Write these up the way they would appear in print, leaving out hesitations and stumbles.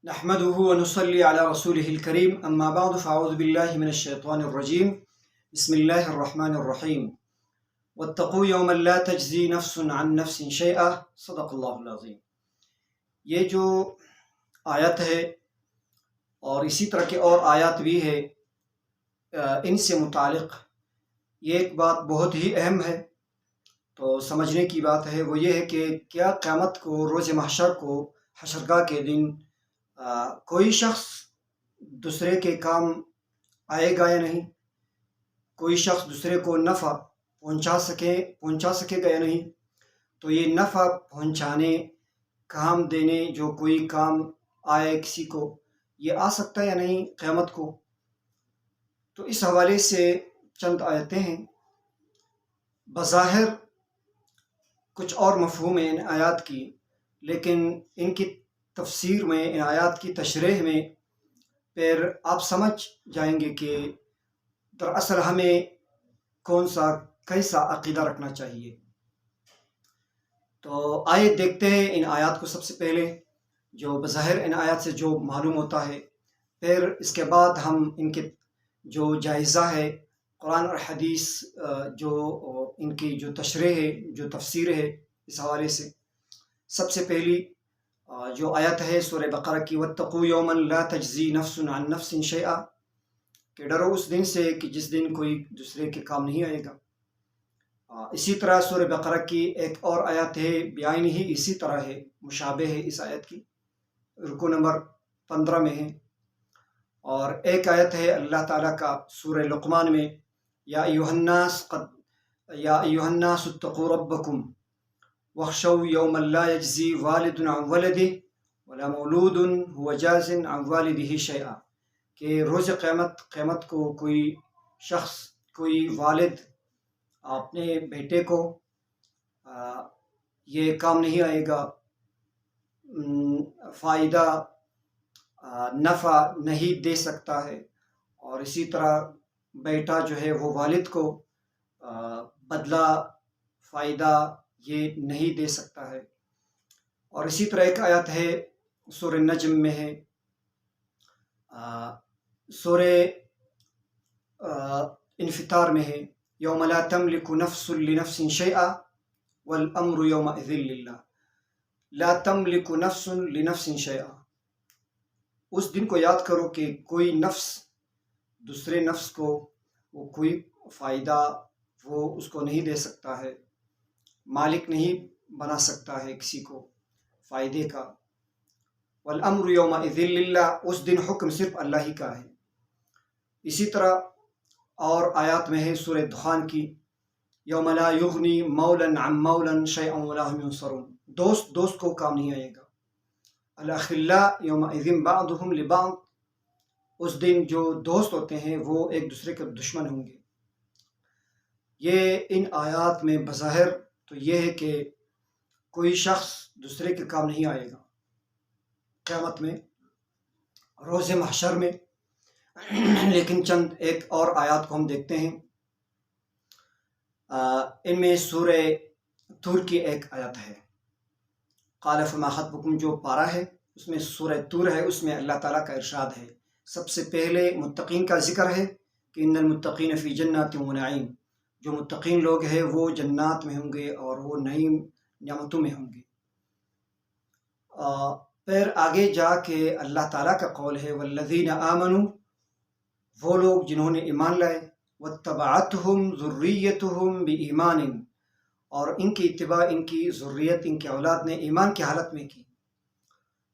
نحمده ونصلي على رسوله الكريم أما بعد فأعوذ بالله من الشيطان الرجيم بسم الله الرحمن الرحيم واتقوا يوما لا تجزي نفس عن نفس شيئا صدق اللہ العظیم۔ یہ جو آیت ہے اور اسی طرح کے اور آیات بھی ہے، ان سے متعلق یہ ایک بات بہت ہی اہم ہے، تو سمجھنے کی بات ہے وہ یہ ہے کہ کیا قیامت کو، روز محشر کو، حشرگاہ کے دن کوئی شخص دوسرے کے کام آئے گا یا نہیں؟ کوئی شخص دوسرے کو نفع پہنچا سکے گا یا نہیں؟ تو یہ نفع پہنچانے، کام دینے، جو کوئی کام آئے کسی کو، یہ آ سکتا ہے یا نہیں قیامت کو؟ تو اس حوالے سے چند آیتیں ہیں۔ بظاہر کچھ اور مفہوم ہے ان آیات کی، لیکن ان کی تفسیر میں، ان آیات کی تشریح میں پھر آپ سمجھ جائیں گے کہ دراصل ہمیں کیسا عقیدہ رکھنا چاہیے۔ تو آیے دیکھتے ہیں ان آیات کو۔ سب سے پہلے جو بظاہر ان آیات سے جو معلوم ہوتا ہے، پھر اس کے بعد ہم ان کے جو جائزہ ہے، قرآن اور حدیث جو ان کی جو تشریح ہے، جو تفسیر ہے، اس حوالے سے سب سے پہلی جو آیت ہے سورہ بقرہ کی، وَاتَّقُوا يَوْمًا لَا تَجْزِي نَفْسٌ عَن نَفْسٍ شَيْئًا، کہ ڈرو اس دن سے کہ جس دن کوئی دوسرے کے کام نہیں آئے گا۔ اسی طرح سورہ بقرہ کی ایک اور آیت ہے، بیان ہی اسی طرح ہے، مشابہ ہے اس آیت کی، رکو نمبر 15 میں ہے۔ اور ایک آیت ہے اللہ تعالیٰ کا سورہ لقمان میں، یا ایھا الناس اتقوا ربکم واخشوا یوما لا یجزی والد عن ولدہ ولا مولود هو جاز عن والدہ شیئا، کہ روز قیامت کو کوئی شخص، کوئی والد اپنے بیٹے کو یہ کام نہیں آئے گا، فائدہ، نفع نہیں دے سکتا ہے، اور اسی طرح بیٹا جو ہے وہ والد کو بدلہ، فائدہ یہ نہیں دے سکتا ہے۔ اور اسی طرح ایک آیت ہے سورہ نجم میں ہے، سورہ انفطار میں ہے، یوم لا تملک نفس لنفس شیئا والامر یومئذ للہ، لا تملک نفس لنفس شیئا۔ اس دن کو یاد کرو کہ کوئی نفس دوسرے نفس کو وہ کوئی فائدہ وہ اس کو نہیں دے سکتا ہے، مالک نہیں بنا سکتا ہے کسی کو فائدے کا۔ والامر یومئذ للہ، اس دن حکم صرف اللہ ہی کا ہے۔ اسی طرح اور آیات میں ہے سورہ دخان کی، یوم لا یغنی مولا عن مولا شیئا ولا هم ینصرون، دوست کو کام نہیں آئے گا۔ الاخلاء یومئذ بعضهم لبعض، اس دن جو دوست ہوتے ہیں وہ ایک دوسرے کے دشمن ہوں گے۔ یہ ان آیات میں بظاہر تو یہ ہے کہ کوئی شخص دوسرے کے کام نہیں آئے گا قیامت میں، روز محشر میں۔ لیکن چند ایک اور آیات کو ہم دیکھتے ہیں۔ ان میں سورہ طور کی ایک آیت ہے، قال فما خطبکم، جو پارہ ہے اس میں سورہ طور ہے، اس میں اللہ تعالیٰ کا ارشاد ہے۔ سب سے پہلے متقین کا ذکر ہے کہ ان المتقین فی جنات و نعیم، جو متقین لوگ ہیں وہ جنات میں ہوں گے اور وہ نعیم نعمتوں میں ہوں گے۔ پھر آگے جا کے اللہ تعالیٰ کا قول ہے، والذین آمنوا، وہ لوگ جنہوں نے ایمان لائے، واتبعتہم ذریتہم بایمان، اور ان کی اتباع ان کی ذریت، ان کی اولاد نے ایمان کی حالت میں کی،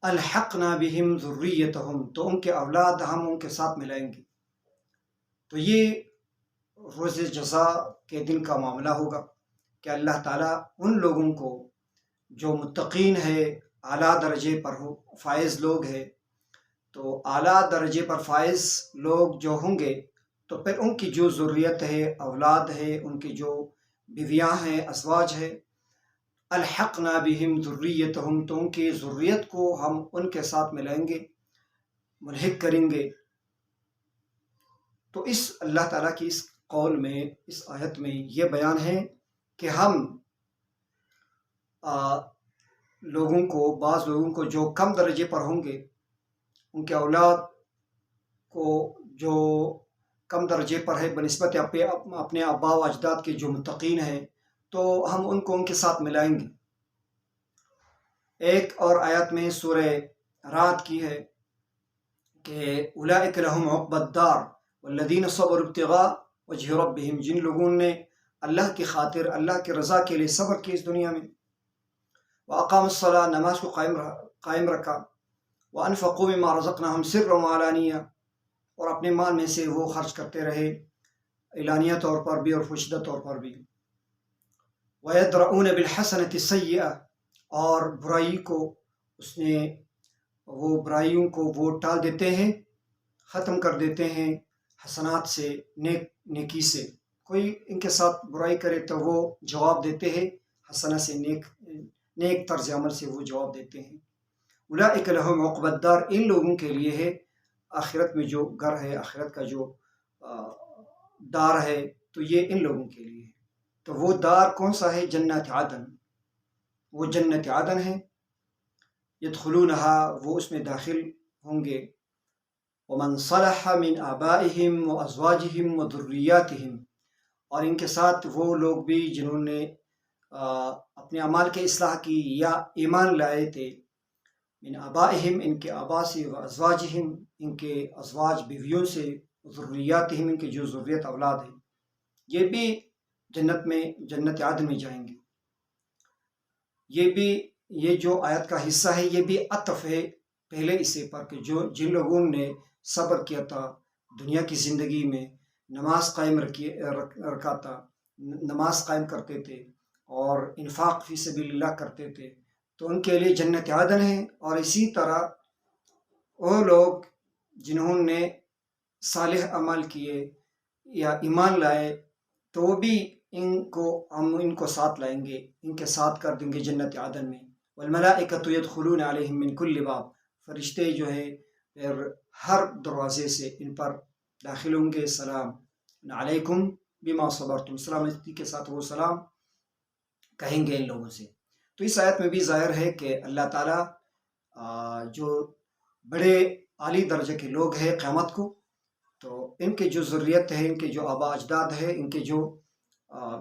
الحقنا بہم ذریتہم، تو ان کے اولاد ہم ان کے ساتھ ملائیں گے۔ تو یہ روز جزا کے دن کا معاملہ ہوگا کہ اللہ تعالیٰ ان لوگوں کو جو متقین ہے، اعلیٰ درجے پر فائز لوگ ہیں، تو اعلیٰ درجے پر فائز لوگ جو ہوں گے، تو پھر ان کی جو ذریت ہے، اولاد ہے، ان کی جو بیویاں ہیں، ازواج ہے، الحقنا بہم ذریتہم، تو ان کی ذریت کو ہم ان کے ساتھ ملائیں گے، ملحق کریں گے۔ تو اس اللہ تعالیٰ کی اس قول میں، اس آیت میں یہ بیان ہے کہ ہم بعض لوگوں کو جو کم درجے پر ہوں گے، ان کے اولاد کو جو کم درجے پر ہے بنسبت اپنے آباء و اجداد کے جو متقین ہیں، تو ہم ان کو ان کے ساتھ ملائیں گے۔ ایک اور آیت میں سورہ رعد کی ہے کہ اولئک لہم عقبی الدار والذین صبروا ابتغاء وجہ ربہم، جن لوگوں نے اللہ کی خاطر، اللہ کی رضا کے لیے صبر کی اس دنیا میں، وأقاموا الصلاۃ، نماز کو قائم رکھا، وانفقوا مما رزقناہم سرا وعلانیہ، اور اپنے مال میں سے وہ خرچ کرتے رہے اعلانیہ طور پر بھی اور پوشیدہ طور پر بھی، وَيَدْرَؤُونَ بِالْحَسَنَةِ السَّيِّئَةِ، اور برائیوں کو وہ ٹال دیتے ہیں، ختم کر دیتے ہیں حسنات سے، نیکی سے۔ کوئی ان کے ساتھ برائی کرے تو وہ جواب دیتے ہیں حسنہ سے، نیک طرز عمل سے وہ جواب دیتے ہیں۔ اولئک لہم عقبی الدار، ان لوگوں کے لیے ہے آخرت میں جو گھر ہے، آخرت کا جو دار ہے، تو یہ ان لوگوں کے لیے ہے۔ تو وہ دار کون سا ہے؟ جنت عدن، وہ جنت عدن ہے، یدخلونہا، وہ اس میں داخل ہوں گے، ومن صلح من آبائہم وازواجہم وذریاتہم، اور ان کے ساتھ وہ لوگ بھی جنہوں نے اپنے اعمال کے اصلاح کی یا ایمان لائے تھے، من آبائہم، ان کے آباء سے، وازواجہم، ان کے ازواج بیویوں سے، ذریاتہم، ان کے جو ذریت اولاد ہیں، یہ بھی جنت عدن میں جائیں گے۔ یہ جو آیت کا حصہ ہے یہ بھی عطف ہے پہلے حصے پر، کہ جن لوگوں نے صبر کیا تھا دنیا کی زندگی میں، نماز قائم کرتے تھے اور انفاق فی سبیل اللہ کرتے تھے، تو ان کے لیے جنت عدن ہے۔ اور اسی طرح وہ لوگ جنہوں نے صالح عمل کیے یا ایمان لائے، تو وہ بھی ہم ان کو ساتھ لائیں گے، ان کے ساتھ کر دیں گے جنت عدن میں۔ والملائکۃ یدخلون علیہم من کل باب، فرشتے جو ہے پھر ہر دروازے سے ان پر داخل ہوں گے، سلام علیکم بما صبرتم، سلامتی کے ساتھ وہ سلام کہیں گے ان لوگوں سے۔ تو اس آیت میں بھی ظاہر ہے کہ اللہ تعالیٰ جو بڑے عالی درجے کے لوگ ہیں قیامت کو، تو ان کے جو ذریت ہے، ان کے جو آباء اجداد ہے، ان کے جو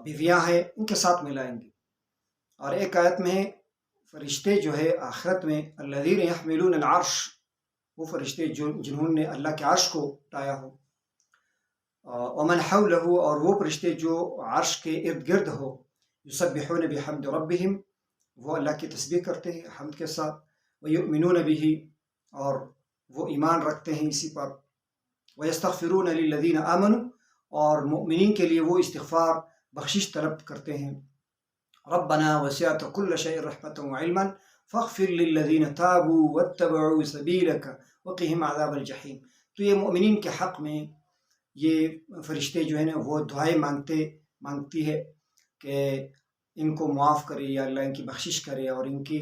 بیویاں ہیں، ان کے ساتھ ملائیں گے۔ اور ایک آیت میں فرشتے جو ہے آخرت میں، الذین یحملون العرش، وہ فرشتے جنہوں نے اللہ کے عرش کو اٹھایا ہو، ومن حولہ، اور وہ فرشتے جو عرش کے ارد گرد ہو، یسبحون بحمد ربہم، وہ اللہ کی تسبیح کرتے ہیں حمد کے ساتھ، ویؤمنون بہ، اور وہ ایمان رکھتے ہیں اسی پر، ویستغفرون للذین آمنوا، اور مؤمنین کے لیے وہ استغفار بخشش طلب کرتے ہیں، ربنا وسعت كل شيء رحمة وعلما فاغفر للذين تابوا واتبعوا سبيلك وقهم عذاب الجحيم۔ تو یہ مومنین کے حق میں یہ فرشتے جو ہیں نا وہ دعائیں مانگتی ہے کہ ان کو معاف کرے یا اللہ ان کی بخشش کرے، اور ان کی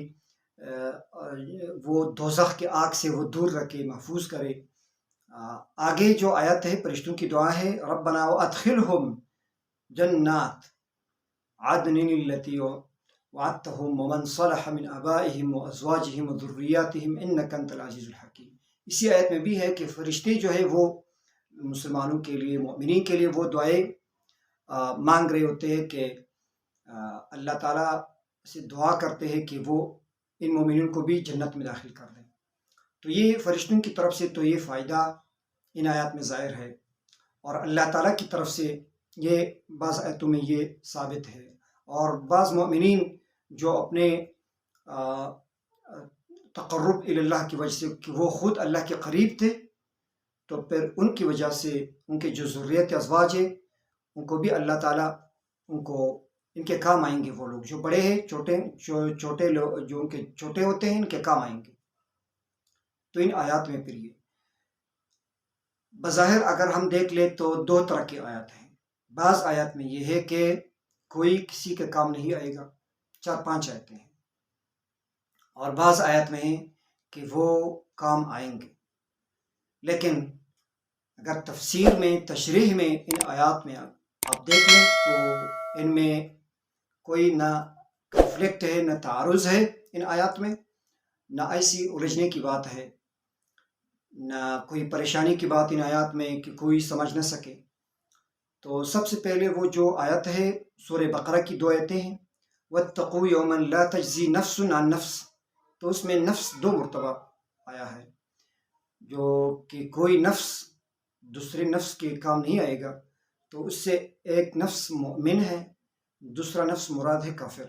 وہ دوزخ کے آگ سے وہ دور رکھے، محفوظ کرے۔ آگے جو آیت ہے فرشتوں کی دعا ہے، ربنا وادخلهم جنات عدن التي وعدتهم ومن صلح من آبائهم وازواجهم وذرياتهم انك انت العزیز الحکیم۔ اسی آیت میں بھی ہے کہ فرشتے جو ہے وہ مسلمانوں کے لیے، مومنین کے لیے وہ دعائیں مانگ رہے ہوتے ہیں کہ اللہ تعالیٰ سے دعا کرتے ہیں کہ وہ ان مومنین کو بھی جنت میں داخل کر دیں۔ تو یہ فرشتوں کی طرف سے تو یہ فائدہ ان آیات میں ظاہر ہے، اور اللہ تعالیٰ کی طرف سے یہ بعض آیتوں میں یہ ثابت ہے۔ اور بعض مومنین جو اپنے تقرب اللہ کی وجہ سے کہ وہ خود اللہ کے قریب تھے، تو پھر ان کی وجہ سے ان کے جو ذریت ازواج ہیں ان کو بھی اللہ تعالیٰ ان کے کام آئیں گے، وہ لوگ جو بڑے ہیں، چھوٹے لوگ جو ان کے چھوٹے ہوتے ہیں ان کے کام آئیں گے۔ تو ان آیات میں پھر یہ بظاہر اگر ہم دیکھ لیں تو دو طرح کی آیات ہیں۔ بعض آیات میں یہ ہے کہ کوئی کسی کے کام نہیں آئے گا، 4-5 آیتیں ہیں، اور بعض آیات میں ہیں کہ وہ کام آئیں گے۔ لیکن اگر تفسیر میں، تشریح میں ان آیات میں آپ دیکھ لیں تو ان میں کوئی نہ کنفلکٹ ہے، نہ تعارض ہے ان آیات میں، نہ ایسی الجھنے کی بات ہے۔ نہ کوئی پریشانی کی بات ان آیات میں کہ کوئی سمجھ نہ سکے۔ تو سب سے پہلے وہ جو آیت ہے سورہ بقرہ کی 2 آیتیں ہیں، وَاتَّقُوا يَوْمًا لَا تَجْزِي نَفْسٌ عَن نَفْسٍ، تو اس میں نفس 2 مرتبہ آیا ہے، جو کہ کوئی نفس دوسرے نفس کے کام نہیں آئے گا۔ تو اس سے ایک نفس مؤمن ہے، دوسرا نفس مراد ہے کافر،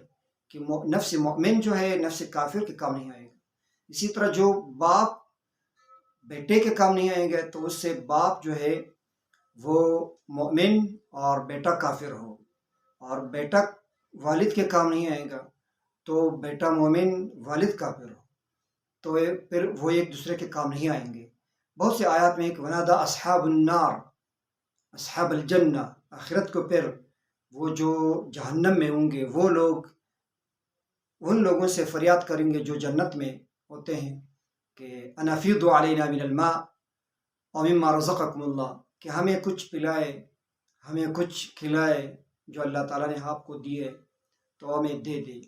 کہ نفس مؤمن جو ہے نفس کافر کے کام نہیں آئے گا۔ اسی طرح جو باپ بیٹے کے کام نہیں آئیں گے تو اس سے باپ جو ہے وہ مومن اور بیٹا کافر ہو، اور بیٹا والد کے کام نہیں آئے گا تو بیٹا مومن والد کافر ہو، تو پھر وہ ایک دوسرے کے کام نہیں آئیں گے۔ بہت سے آیات میں ایک ونادا اصحاب النار اصحاب الجنہ، آخرت کو پھر وہ جو جہنم میں ہوں گے وہ لوگ ان لوگوں سے فریاد کریں گے جو جنت میں ہوتے ہیں کہ انفیضوا علینا من الماء اور مما رزقکم اللہ، کہ ہمیں کچھ پلائے، ہمیں کچھ کھلائے جو اللہ تعالیٰ نے آپ کو دیے تو ہمیں دے دے۔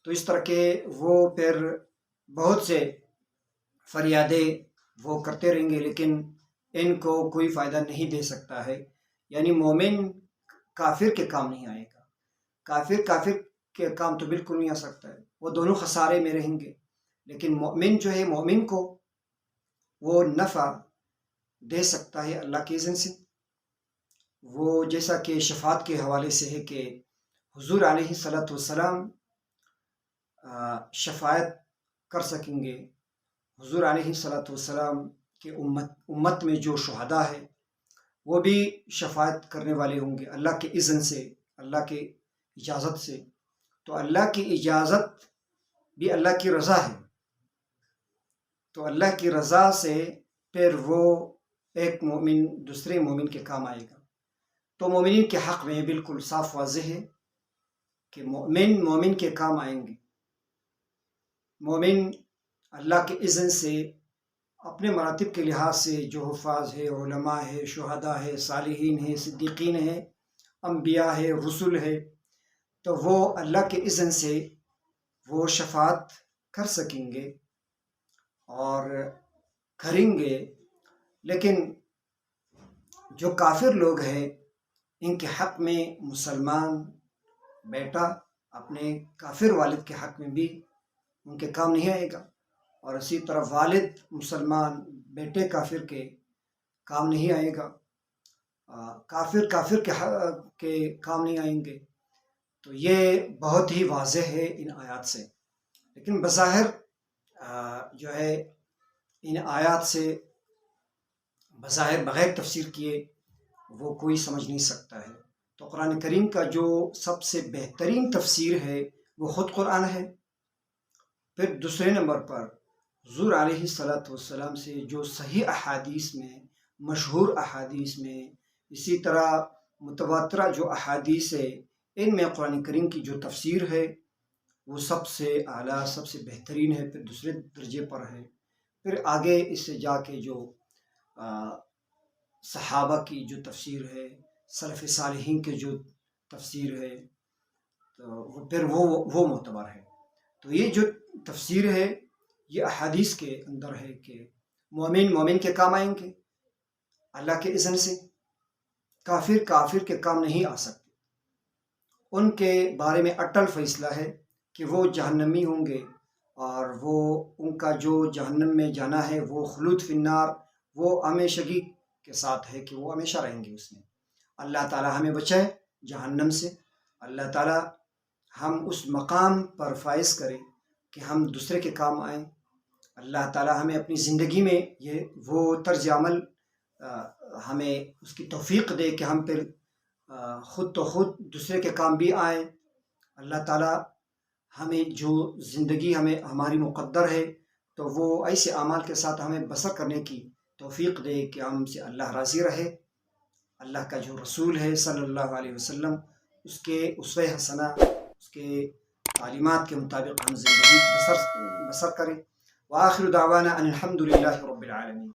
تو اس طرح کے وہ پھر بہت سے فریادیں وہ کرتے رہیں گے، لیکن ان کو کوئی فائدہ نہیں دے سکتا ہے۔ یعنی مومن کافر کے کام نہیں آئے گا، کافر کے کام تو بالکل نہیں آ سکتا ہے، وہ دونوں خسارے میں رہیں گے۔ لیکن مومن جو ہے مومن کو وہ نفع دے سکتا ہے اللہ کے اذن سے۔ وہ جیسا کہ شفاعت کے حوالے سے ہے کہ حضور علیہ الصلوۃ والسلام شفاعت کر سکیں گے۔ حضور علیہ الصلوۃ والسلام کے امت میں جو شہداء ہے وہ بھی شفاعت کرنے والے ہوں گے اللہ کے اذن سے، اللہ کے اجازت سے۔ تو اللہ کی اجازت بھی اللہ کی رضا ہے، تو اللہ کی رضا سے پھر وہ ایک مومن دوسرے مومن کے کام آئے گا۔ تو مومنین کے حق میں بالکل صاف واضح ہے کہ مومن کے کام آئیں گے۔ مومن اللہ کے اذن سے اپنے مراتب کے لحاظ سے جو حفاظ ہے، علماء ہے، شہداء ہے، صالحین ہے، صدیقین ہے، انبیاء ہے، رسول ہے، تو وہ اللہ کے اذن سے وہ شفاعت کر سکیں گے اور کریں گے۔ لیکن جو کافر لوگ ہیں ان کے حق میں مسلمان بیٹا اپنے کافر والد کے حق میں بھی ان کے کام نہیں آئے گا، اور اسی طرح والد مسلمان بیٹے کافر کے کام نہیں آئے گا، کافر کے کام نہیں آئیں گے۔ تو یہ بہت ہی واضح ہے ان آیات سے، لیکن بظاہر جو ہے ان آیات سے بظاہر بغیر تفسیر کیے وہ کوئی سمجھ نہیں سکتا ہے۔ تو قرآن کریم کا جو سب سے بہترین تفسیر ہے وہ خود قرآن ہے۔ پھر دوسرے نمبر پر حضور علیہ الصلوۃ والسلام سے جو صحیح احادیث میں، مشہور احادیث میں، اسی طرح متواترہ جو احادیث ہے ان میں قرآن کریم کی جو تفسیر ہے وہ سب سے اعلیٰ، سب سے بہترین ہے، پھر دوسرے درجے پر ہے۔ پھر آگے اس سے جا کے جو صحابہ کی جو تفسیر ہے، سلف صالحین کے جو تفسیر ہے، تو پھر وہ معتبر ہے۔ تو یہ جو تفسیر ہے یہ احادیث کے اندر ہے کہ مومن کے کام آئیں گے اللہ کے اذن سے، کافر کے کام نہیں آ سکتے۔ ان کے بارے میں اٹل فیصلہ ہے کہ وہ جہنمی ہوں گے، اور وہ ان کا جو جہنم میں جانا ہے وہ خلود فی النار، وہ ہمیشگی کے ساتھ ہے کہ وہ ہمیشہ رہیں گے اس میں۔ اللہ تعالی ہمیں بچائے جہنم سے، اللہ تعالی ہم اس مقام پر فائز کرے کہ ہم دوسرے کے کام آئیں۔ اللہ تعالی ہمیں اپنی زندگی میں وہ طرز عمل ہمیں اس کی توفیق دے کہ ہم پھر خود تو خود دوسرے کے کام بھی آئیں۔ اللہ تعالی ہمیں جو زندگی ہماری مقدر ہے تو وہ ایسے اعمال کے ساتھ ہمیں بسر کرنے کی توفیق دے کہ ہم سے اللہ راضی رہے، اللہ کا جو رسول ہے صلی اللہ علیہ وسلم اس کے اسوہ حسنہ، اس کے تعلیمات کے مطابق ہم زندگی بسر کریں۔ وآخر دعوانا ان الحمد للہ رب العالمین۔